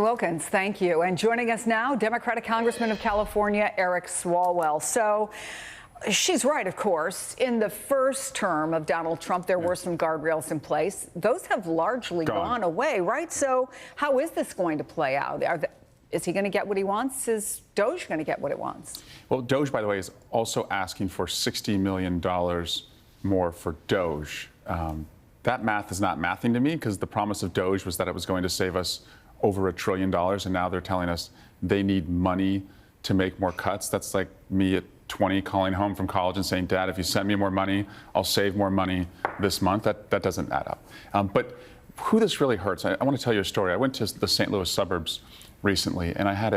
Wilkins, thank you. And joining us now, Democratic Congressman of California, Eric Swalwell. So she's right, of course. In the first term of Donald Trump, there were some guardrails in place. Those have largely gone away, right? So how is this going to play out? Is he going to get what he wants? Is Doge going to get what it wants? Well, Doge, by the way, is also asking for $60 million more for Doge. That math is not mathing to me, because the promise of Doge was that it was going to save us over $1 trillion, and now they're telling us they need money to make more cuts. That's like me at 20 calling home from college and saying, Dad, if you send me more money, I'll save more money this month. That doesn't add up. But who this really hurts, I want to tell you a story. I went to the St. Louis suburbs recently, and I had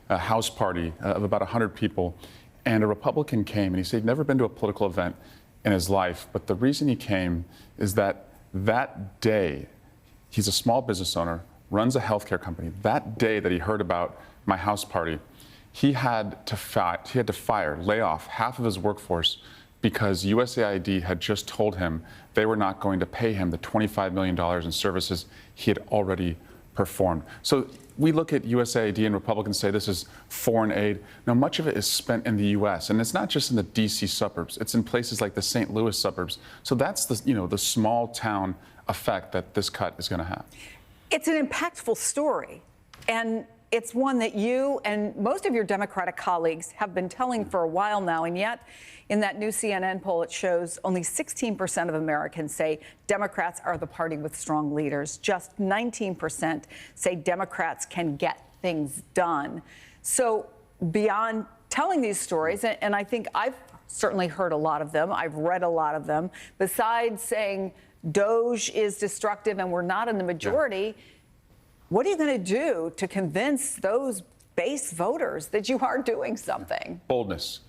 a house party of about 100 people, and a Republican came, and he said he'd never been to a political event in his life, but the reason he came is that day, he's a small business owner, runs a healthcare company. That day that he heard about my house party, he had to lay off half of his workforce because USAID had just told him they were not going to pay him the $25 million in services he had already performed. So we look at USAID and Republicans say this is foreign aid. Now, much of it is spent in the U.S., and it's not just in the D.C. suburbs. It's in places like the St. Louis suburbs. So that's the small town effect that this cut is going to have. It's an impactful story, and it's one that you and most of your Democratic colleagues have been telling for a while now, and yet in that new CNN poll, it shows only 16% of Americans say Democrats are the party with strong leaders. Just 19% say Democrats can get things done. So beyond telling these stories, and I think I've certainly heard a lot of them, I've read a lot of them, besides saying Doge is destructive and we're not in the majority, what are you going to do to convince those base voters that you are doing something? Boldness.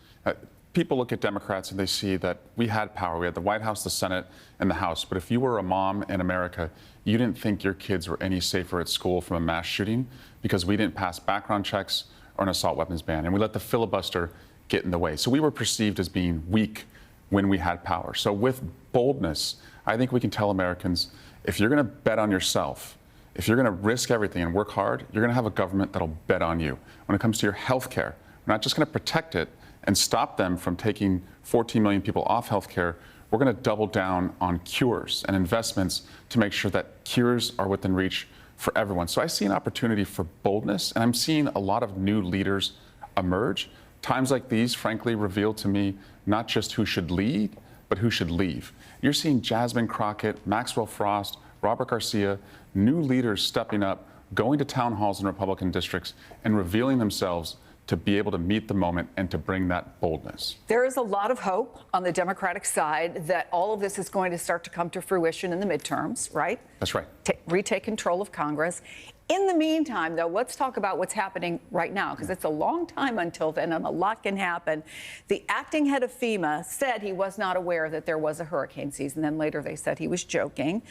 People look at Democrats and they see that we had power. We had the White House, the Senate, and the House. But if you were a mom in America, you didn't think your kids were any safer at school from a mass shooting because we didn't pass background checks or an assault weapons ban. And we let the filibuster get in the way. So we were perceived as being weak when we had power. So with boldness, I think we can tell Americans, if you're going to bet on yourself, if you're going to risk everything and work hard, you're going to have a government that'll bet on you. When it comes to your health care, we're not just going to protect it and stop them from taking 14 million people off health care. We're going to double down on cures and investments to make sure that cures are within reach for everyone. So I see an opportunity for boldness, and I'm seeing a lot of new leaders emerge. Times like these, frankly, reveal to me not just who should lead, but who should leave. You're seeing Jasmine Crockett, Maxwell Frost, Robert Garcia, new leaders stepping up, going to town halls in Republican districts and revealing themselves to be able to meet the moment and to bring that boldness. There is a lot of hope on the Democratic side that all of this is going to start to come to fruition in the midterms, right? That's right. Retake control of Congress. In the meantime, though, let's talk about what's happening right now, because it's a long time until then and a lot can happen. The acting head of FEMA said he was not aware that there was a hurricane season. Then later they said he was joking.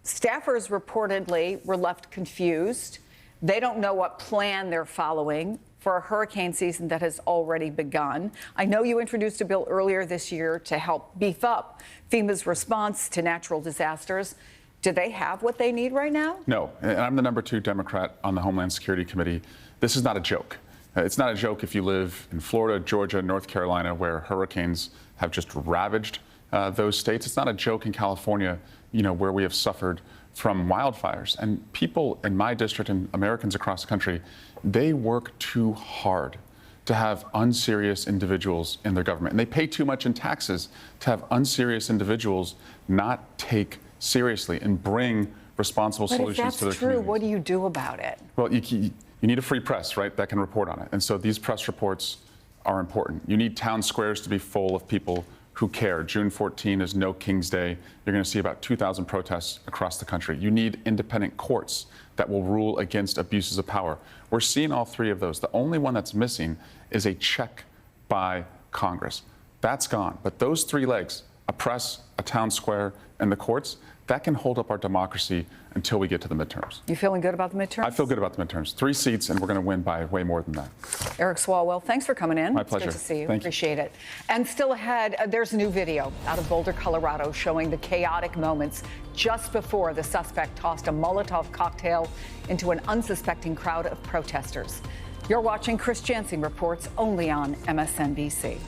Staffers reportedly were left confused. They don't know what plan they're following for a hurricane season that has already begun. I know you introduced a bill earlier this year to help beef up FEMA's response to natural disasters. Do they have what they need right now? No, and I'm the #2 Democrat on the Homeland Security Committee. This is not a joke. It's not a joke if you live in Florida, Georgia, North Carolina, where hurricanes have just ravaged those states. It's not a joke in California, where we have suffered from wildfires. And people in my district and Americans across the country, they work too hard to have unserious individuals in their government. And they pay too much in taxes to have unserious individuals not take seriously and bring responsible solutions to their communities. But if that's true, what do you do about it? Well, you need a free press, right, that can report on it. And so these press reports are important. You need town squares to be full of people who care. June 14 is No King's Day. You're going to see about 2,000 protests across the country. You need independent courts that will rule against abuses of power. We're seeing all three of those. The only one that's missing is a check by Congress. That's gone. But those three legs, a press, a town square, and the courts, that can hold up our democracy until we get to the midterms. You feeling good about the midterms? I feel good about the midterms. 3 seats, and we're going to win by way more than that. Eric Swalwell, thanks for coming in. My pleasure. It's good to see you. Thank you. Appreciate it. And still ahead, there's a new video out of Boulder, Colorado, showing the chaotic moments just before the suspect tossed a Molotov cocktail into an unsuspecting crowd of protesters. You're watching Chris Jansing Reports only on MSNBC.